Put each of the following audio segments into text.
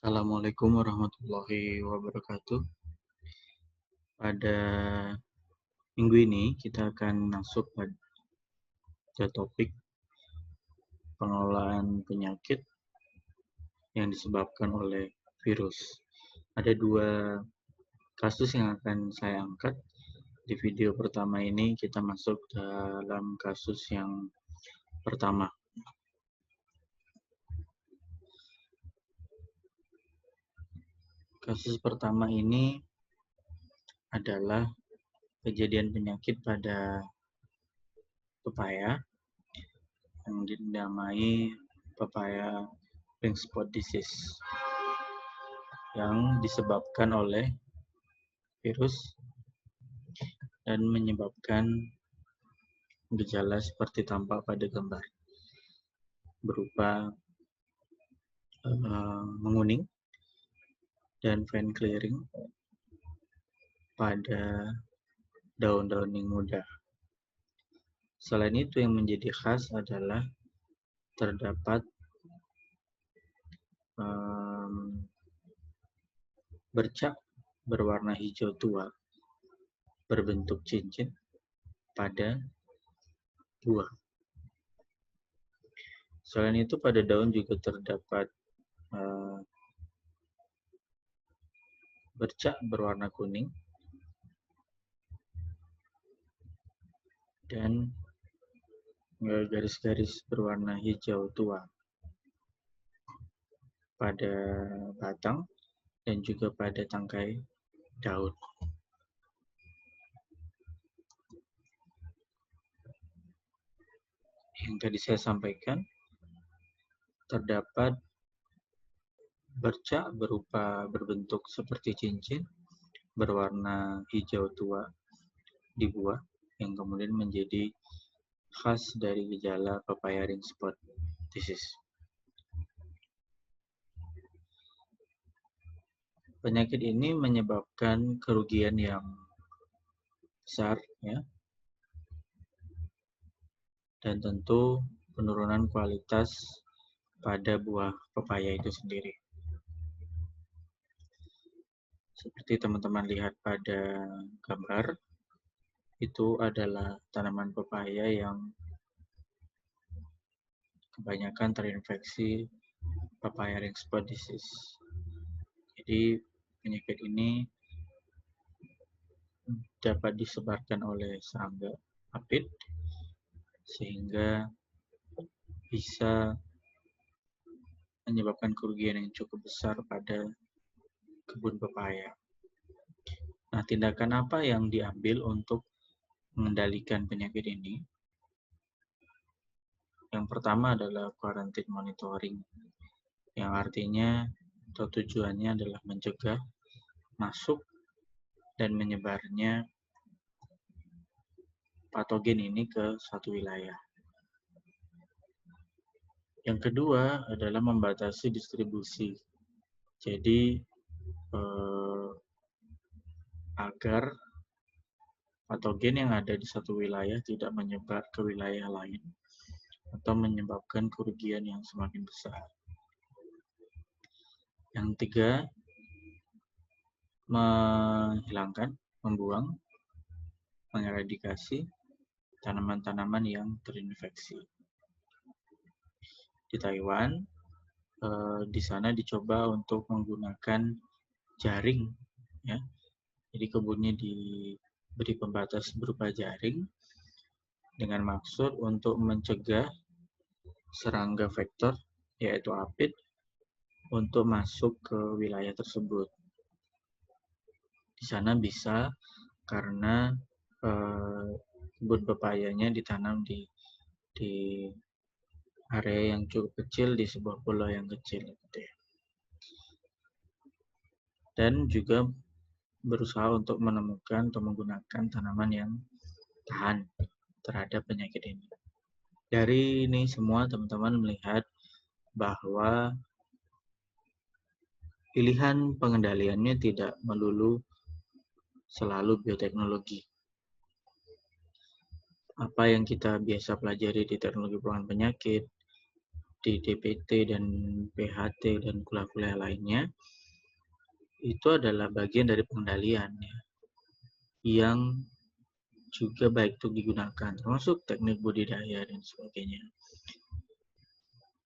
Assalamualaikum warahmatullahi wabarakatuh. Pada minggu ini kita akan masuk pada topik pengelolaan penyakit yang disebabkan oleh virus. Ada dua kasus yang akan saya angkat. Di video pertama ini kita masuk dalam kasus yang pertama. Kasus pertama ini adalah kejadian penyakit pada pepaya yang dinamai papaya ring spot disease yang disebabkan oleh virus dan menyebabkan gejala seperti tampak pada gambar berupa menguning dan vein clearing pada daun-daun yang muda. Selain itu, yang menjadi khas adalah terdapat bercak berwarna hijau tua berbentuk cincin pada buah. Selain itu, pada daun juga terdapat bercak berwarna kuning dan garis-garis berwarna hijau tua pada batang dan juga pada tangkai daun. Yang tadi saya sampaikan, terdapat bercak berbentuk seperti cincin berwarna hijau tua di buah yang kemudian menjadi khas dari gejala papaya ring spot disease. Penyakit ini menyebabkan kerugian yang besar, ya, dan tentu penurunan kualitas pada buah pepaya itu sendiri. Seperti teman-teman lihat pada gambar, itu adalah tanaman pepaya yang kebanyakan terinfeksi papaya ring spot disease. Jadi penyakit ini dapat disebarkan oleh serangga apit sehingga bisa menyebabkan kerugian yang cukup besar pada kebun pepaya. Nah, tindakan apa yang diambil untuk mengendalikan penyakit ini? Yang pertama adalah quarantine monitoring, yang artinya atau tujuannya adalah mencegah masuk dan menyebarnya patogen ini ke suatu wilayah. Yang kedua adalah membatasi distribusi. Jadi agar patogen yang ada di satu wilayah tidak menyebar ke wilayah lain atau menyebabkan kerugian yang semakin besar. Yang tiga, menghilangkan, membuang, mengeradikasi tanaman-tanaman yang terinfeksi. Di Taiwan, di sana dicoba untuk menggunakan jaring, ya. Jadi kebunnya diberi pembatas berupa jaring dengan maksud untuk mencegah serangga vektor, yaitu apit, untuk masuk ke wilayah tersebut. Di sana bisa karena kebun pepayanya ditanam di area yang cukup kecil di sebuah pulau yang kecil, gitu ya. Dan juga berusaha untuk menemukan atau menggunakan tanaman yang tahan terhadap penyakit ini. Dari ini semua teman-teman melihat bahwa pilihan pengendaliannya tidak melulu selalu bioteknologi. Apa yang kita biasa pelajari di teknologi pengelolaan penyakit di DPT dan PHT dan kuliah-kuliah lainnya, itu adalah bagian dari pengendalian ya, yang juga baik untuk digunakan, termasuk teknik budidaya dan sebagainya.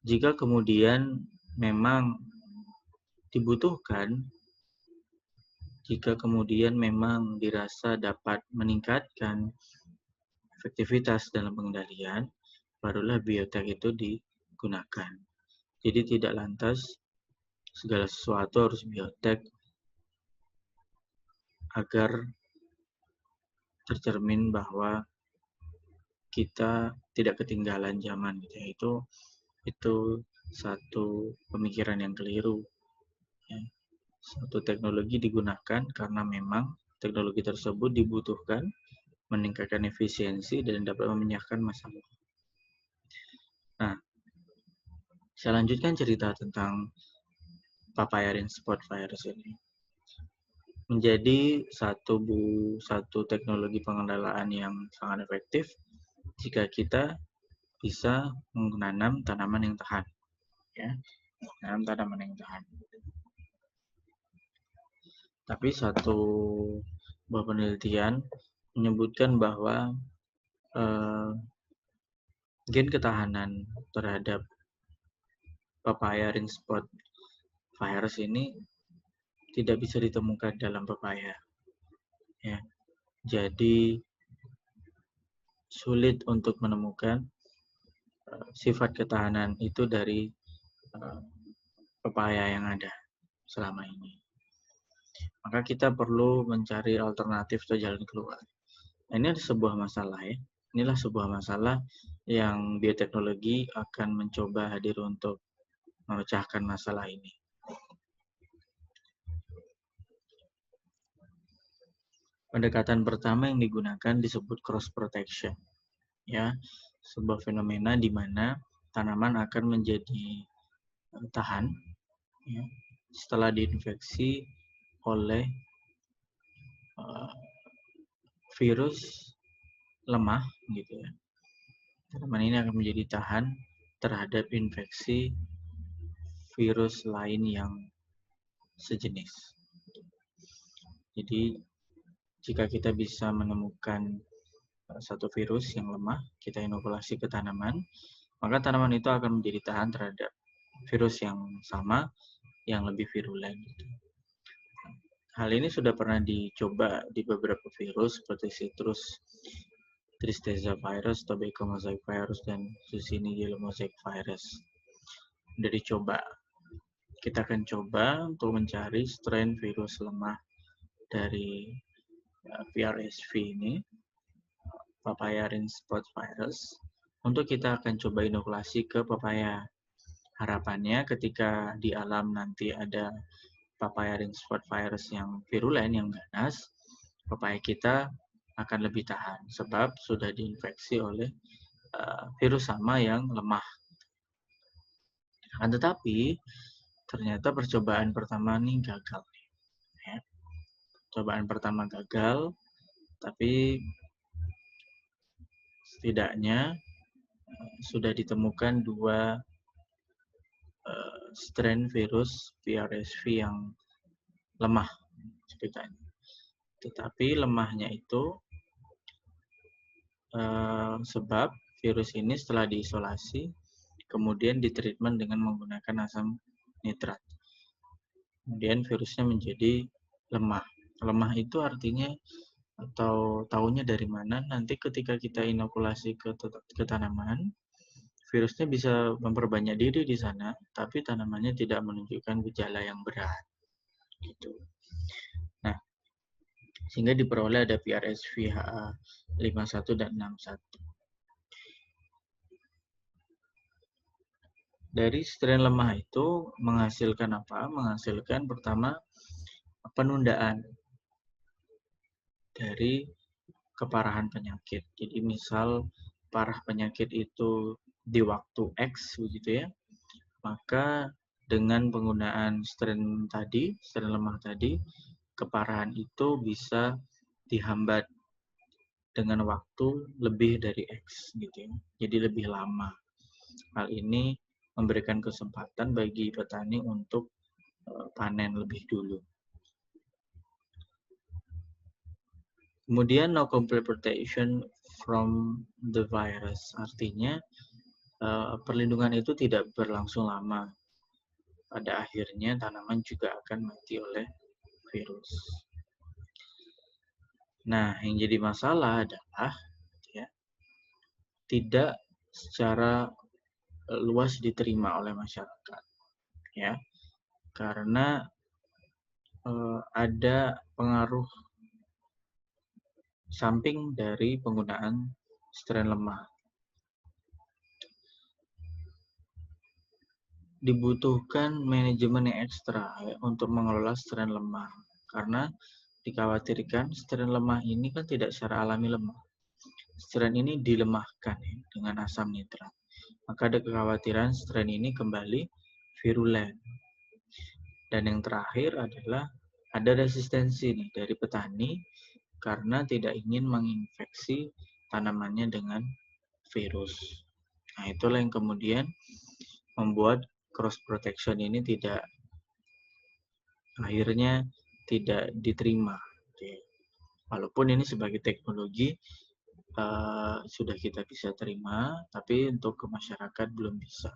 Jika kemudian memang dibutuhkan, jika kemudian memang dirasa dapat meningkatkan efektivitas dalam pengendalian, barulah biotek itu digunakan. Jadi tidak lantas segala sesuatu harus biotek agar tercermin bahwa kita tidak ketinggalan zaman gitu ya. Itu satu pemikiran yang keliru ya. Suatu teknologi digunakan karena memang teknologi tersebut dibutuhkan meningkatkan efisiensi dan dapat memecahkan masalah. Nah, saya lanjutkan cerita tentang papayarin spot virus ini. Menjadi satu teknologi pengelolaan yang sangat efektif jika kita bisa menanam tanaman yang tahan, ya, menanam tanaman yang tahan. Tapi satu buah penelitian menyebutkan bahwa gen ketahanan terhadap papayarin spot virus ini tidak bisa ditemukan dalam papaya. Ya. Jadi sulit untuk menemukan sifat ketahanan itu dari papaya yang ada selama ini. Maka kita perlu mencari alternatif atau jalan keluar. Nah, ini ada sebuah masalah ya. Inilah sebuah masalah yang bioteknologi akan mencoba hadir untuk memecahkan masalah ini. Pendekatan pertama yang digunakan disebut cross protection. Ya, sebuah fenomena di mana tanaman akan menjadi tahan ya, setelah diinfeksi oleh virus lemah gitu ya. Tanaman ini akan menjadi tahan terhadap infeksi virus lain yang sejenis. Jadi jika kita bisa menemukan satu virus yang lemah, kita inokulasi ke tanaman, maka tanaman itu akan menjadi tahan terhadap virus yang sama, yang lebih virulen. Hal ini sudah pernah dicoba di beberapa virus seperti citrus tristeza virus, tobacco mosaic virus, dan Succinic yellow mosaic virus. Sudah dicoba. Kita akan coba untuk mencari strain virus lemah dari PRSV ini, papayarin spot virus. Untuk kita akan coba inokulasi ke papaya. Harapannya ketika di alam nanti ada papayarin spot virus yang virulen, yang ganas, papaya kita akan lebih tahan sebab sudah diinfeksi oleh virus sama yang lemah. Akan tetapi ternyata percobaan pertama ini gagal. Ya. Percobaan pertama gagal, tapi setidaknya sudah ditemukan dua strain virus PRSV yang lemah ceritanya. Tetapi lemahnya itu sebab virus ini setelah diisolasi kemudian ditreatment dengan menggunakan asam nitrat. Kemudian virusnya menjadi lemah. Lemah itu artinya atau tahunya dari mana? Nanti ketika kita inokulasi ke tanaman, virusnya bisa memperbanyak diri di sana, tapi tanamannya tidak menunjukkan gejala yang berat. Gitu. Nah, sehingga diperoleh ada PRSV HA51 dan 61. Dari strain lemah itu menghasilkan apa? Menghasilkan pertama penundaan dari keparahan penyakit. Jadi misal parah penyakit itu di waktu X begitu ya, maka dengan penggunaan strain lemah tadi, keparahan itu bisa dihambat dengan waktu lebih dari X gitu ya. Jadi lebih lama. Hal ini memberikan kesempatan bagi petani untuk panen lebih dulu. Kemudian no complete protection from the virus, artinya perlindungan itu tidak berlangsung lama. Pada akhirnya tanaman juga akan mati oleh virus. Nah, yang jadi masalah adalah ya, tidak secara luas diterima oleh masyarakat, ya, karena ada pengaruh samping dari penggunaan strain lemah. Dibutuhkan manajemen yang ekstra ya, untuk mengelola strain lemah, karena dikhawatirkan strain lemah ini kan tidak secara alami lemah. Strain ini dilemahkan ya, dengan asam nitrat. Maka ada kekhawatiran strain ini kembali virulen. Dan yang terakhir adalah ada resistensi nih dari petani karena tidak ingin menginfeksi tanamannya dengan virus. Nah, itulah yang kemudian membuat cross protection ini akhirnya tidak diterima. Walaupun ini sebagai teknologi sudah kita bisa terima, tapi untuk ke masyarakat belum bisa.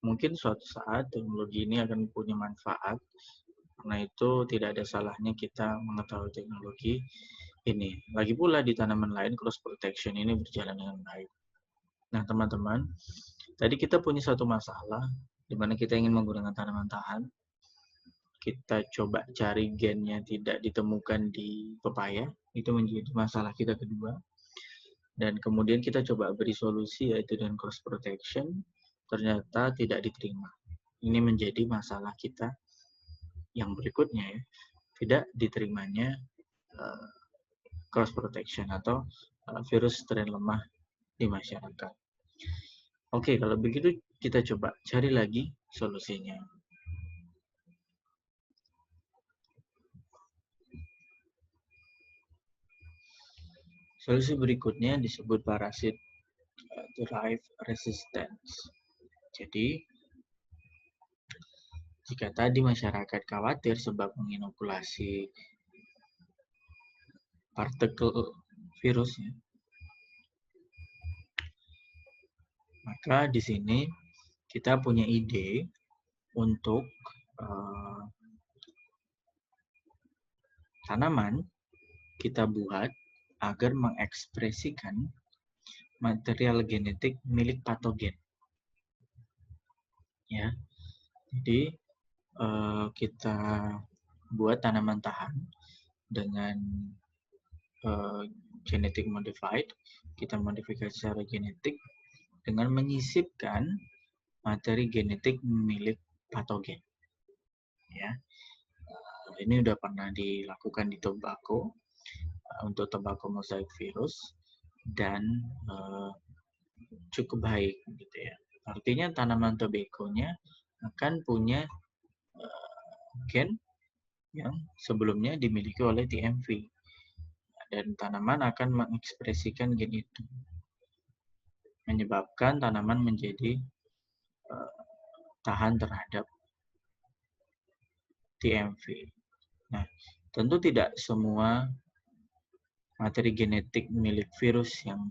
Mungkin suatu saat teknologi ini akan punya manfaat, karena itu tidak ada salahnya kita mengetahui teknologi ini. Lagi pula di tanaman lain cross protection ini berjalan dengan baik. Nah, teman-teman, tadi kita punya satu masalah di mana kita ingin menggunakan tanaman tahan. Kita coba cari gennya tidak ditemukan di pepaya, itu menjadi masalah kita kedua. Dan kemudian kita coba beri solusi yaitu dengan cross protection, ternyata tidak diterima. Ini menjadi masalah kita yang berikutnya ya, tidak diterimanya cross protection atau virus strain lemah di masyarakat. Oke, kalau begitu kita coba cari lagi solusinya. Solusi berikutnya disebut parasit derived resistance. Jadi, jika tadi masyarakat khawatir sebab menginokulasi partikel virusnya, maka di sini kita punya ide untuk tanaman kita buat agar mengekspresikan material genetik milik patogen. Ya, jadi kita buat tanaman tahan dengan genetic modified, kita modifikasi secara genetik dengan menyisipkan materi genetik milik patogen. Ya, ini udah pernah dilakukan di tembakau untuk tembakau mosaik virus dan cukup baik, gitu ya. Artinya tanaman tobacco-nya akan punya gen yang sebelumnya dimiliki oleh TMV dan tanaman akan mengekspresikan gen itu, menyebabkan tanaman menjadi tahan terhadap TMV. Nah, tentu tidak semua materi genetik milik virus yang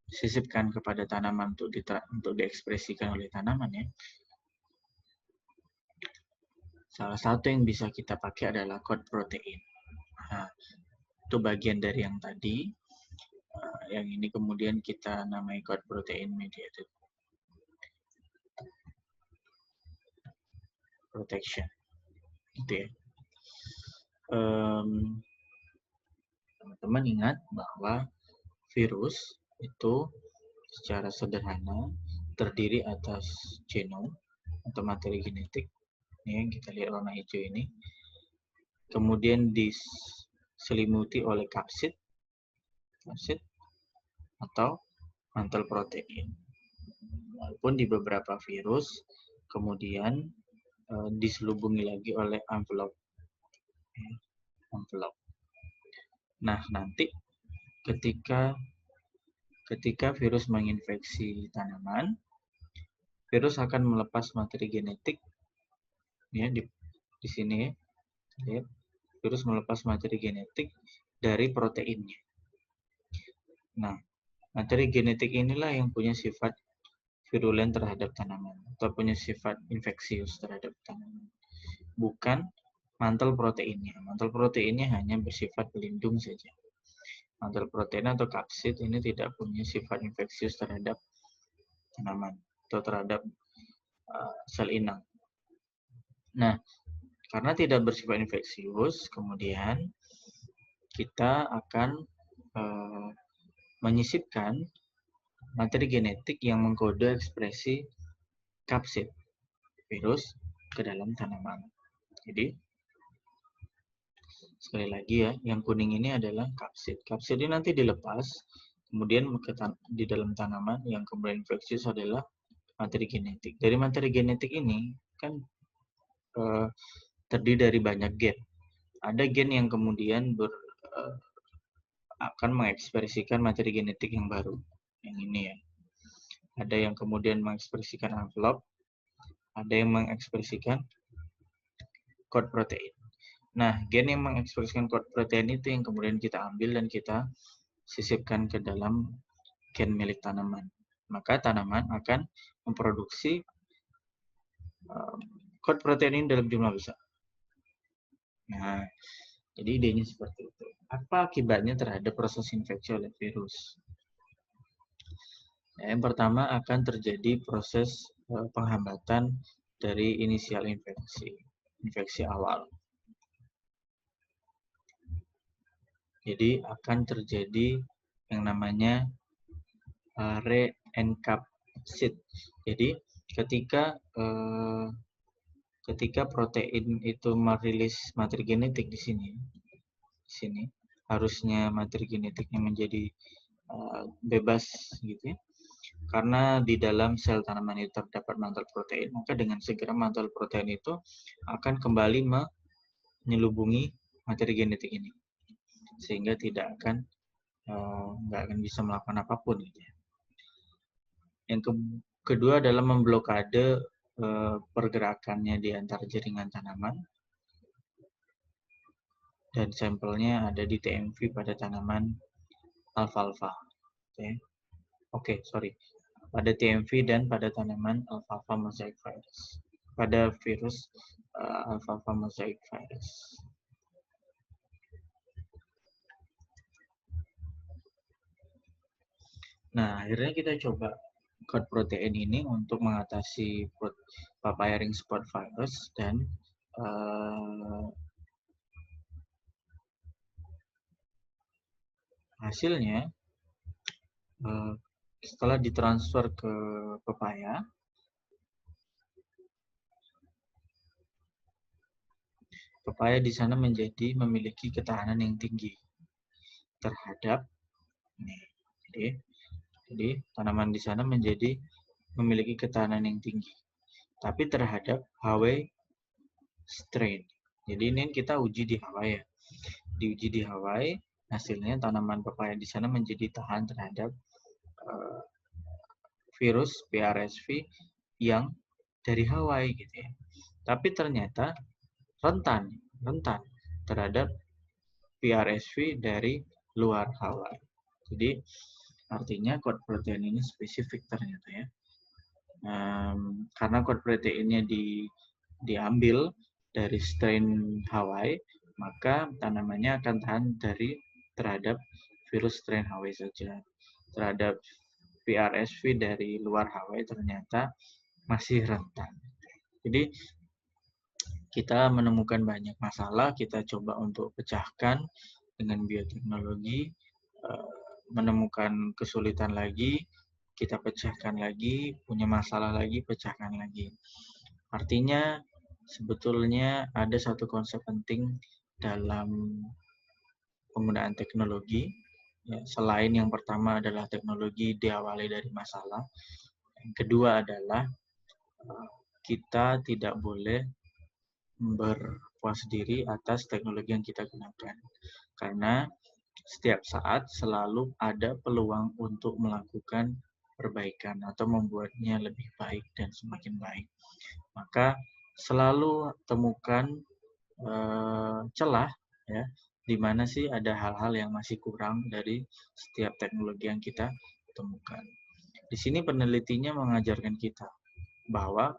disisipkan kepada tanaman untuk diekspresikan oleh tanaman ya. Salah satu yang bisa kita pakai adalah code protein. Nah, itu bagian dari yang tadi. Yang ini kemudian kita namai code protein mediated protection. Gitu ya. Teman-teman ingat bahwa virus itu secara sederhana terdiri atas genom atau materi genetik. Ini yang kita lihat warna hijau ini. Kemudian diselimuti oleh kapsid atau mantel protein. Walaupun di beberapa virus kemudian diselubungi lagi oleh envelope. Nah, nanti ketika virus menginfeksi tanaman, virus akan melepas materi genetik ya di sini ya. Lihat, virus melepas materi genetik dari proteinnya. Nah, materi genetik inilah yang punya sifat virulen terhadap tanaman atau punya sifat infeksius terhadap tanaman. Bukan mantel proteinnya. Mantel proteinnya hanya bersifat pelindung saja. Mantel protein atau kapsid ini tidak punya sifat infeksius terhadap tanaman atau terhadap sel inang. Nah, karena tidak bersifat infeksius, kemudian kita akan menyisipkan materi genetik yang mengkode ekspresi kapsid virus ke dalam tanaman. Jadi, sekali lagi ya, yang kuning ini adalah kapsid. Kapsid ini nanti dilepas, kemudian di dalam tanaman yang kemudian infeksius adalah materi genetik. Dari materi genetik ini kan terdiri dari banyak gen. Ada gen yang kemudian akan mengekspresikan materi genetik yang baru. Yang ini ya. Ada yang kemudian mengekspresikan envelope, ada yang mengekspresikan kode protein. Nah, gen yang mengekspresikan kode protein itu yang kemudian kita ambil dan kita sisipkan ke dalam gen milik tanaman. Maka tanaman akan memproduksi kode protein ini dalam jumlah besar. Nah, jadi idenya seperti itu. Apa akibatnya terhadap proses infeksi oleh virus? Nah, yang pertama akan terjadi proses penghambatan dari inisial infeksi awal. Jadi akan terjadi yang namanya re-encapsid. Jadi ketika protein itu merilis materi genetik di sini harusnya materi genetiknya menjadi bebas gitu ya. Karena di dalam sel tanaman itu terdapat mantel protein, maka dengan segera mantel protein itu akan kembali menyelubungi materi genetik ini, sehingga nggak akan bisa melakukan apapun. Gitu ya. Yang kedua adalah memblokade pergerakannya di antara jaringan tanaman, dan sampelnya ada di TMV pada tanaman alfalfa. Pada TMV dan pada tanaman alfalfa mosaic virus. Pada virus alfalfa mosaic virus. Nah, akhirnya kita coba kode protein ini untuk mengatasi papaya ring spot virus dan hasilnya setelah ditransfer ke pepaya, di sana memiliki ketahanan yang tinggi terhadap jadi tanaman di sana memiliki ketahanan yang tinggi, tapi terhadap HW strain. Jadi ini kita uji di Hawaii ya. Diuji di Hawaii, hasilnya tanaman pepaya di sana menjadi tahan terhadap virus PRSV yang dari Hawaii gitu ya. Tapi ternyata rentan terhadap PRSV dari luar Hawaii. Jadi artinya kode protein ini spesifik ternyata ya. Karena kode proteinnya diambil dari strain Hawaii, maka tanamannya akan tahan terhadap virus strain Hawaii saja. Terhadap PRSV dari luar Hawaii ternyata masih rentan. Jadi kita menemukan banyak masalah, kita coba untuk pecahkan dengan bioteknologi, menemukan kesulitan lagi, kita pecahkan lagi, punya masalah lagi, pecahkan lagi. Artinya sebetulnya ada satu konsep penting dalam penggunaan teknologi, ya, selain yang pertama adalah teknologi diawali dari masalah, yang kedua adalah kita tidak boleh berpuas diri atas teknologi yang kita gunakan, karena setiap saat selalu ada peluang untuk melakukan perbaikan atau membuatnya lebih baik dan semakin baik. Maka selalu temukan celah ya, di mana sih ada hal-hal yang masih kurang dari setiap teknologi yang kita temukan. Di sini penelitinya mengajarkan kita bahwa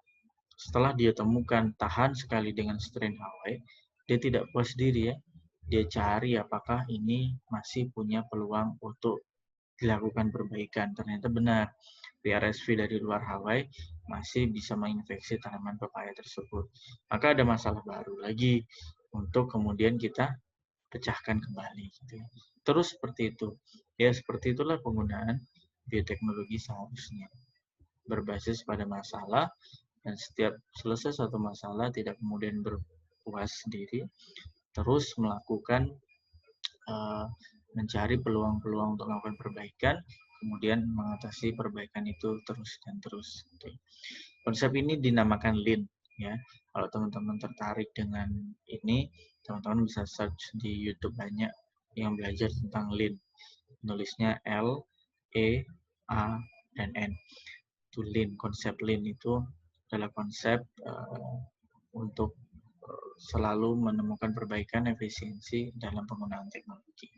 setelah dia temukan tahan sekali dengan strain Hawaii, dia tidak puas diri ya. Dia cari apakah ini masih punya peluang untuk dilakukan perbaikan. Ternyata benar, PRSV dari luar Hawaii masih bisa menginfeksi tanaman pepaya tersebut. Maka ada masalah baru lagi untuk kemudian kita pecahkan kembali. Gitu. Terus seperti itu. Ya, seperti itulah penggunaan bioteknologi seharusnya. Berbasis pada masalah, dan setiap selesai satu masalah tidak kemudian berpuas diri, terus melakukan mencari peluang-peluang untuk melakukan perbaikan, kemudian mengatasi perbaikan itu terus dan terus. Konsep ini dinamakan Lean. Ya, kalau teman-teman tertarik dengan ini, teman-teman bisa search di YouTube banyak yang belajar tentang Lean. Nulisnya L, E, A, dan N. Itu Lean. Konsep Lean itu adalah konsep untuk selalu menemukan perbaikan efisiensi dalam penggunaan teknologi.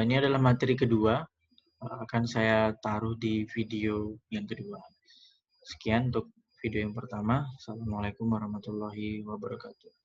Ini adalah materi kedua, akan saya taruh di video yang kedua. Sekian untuk video yang pertama. Assalamualaikum warahmatullahi wabarakatuh.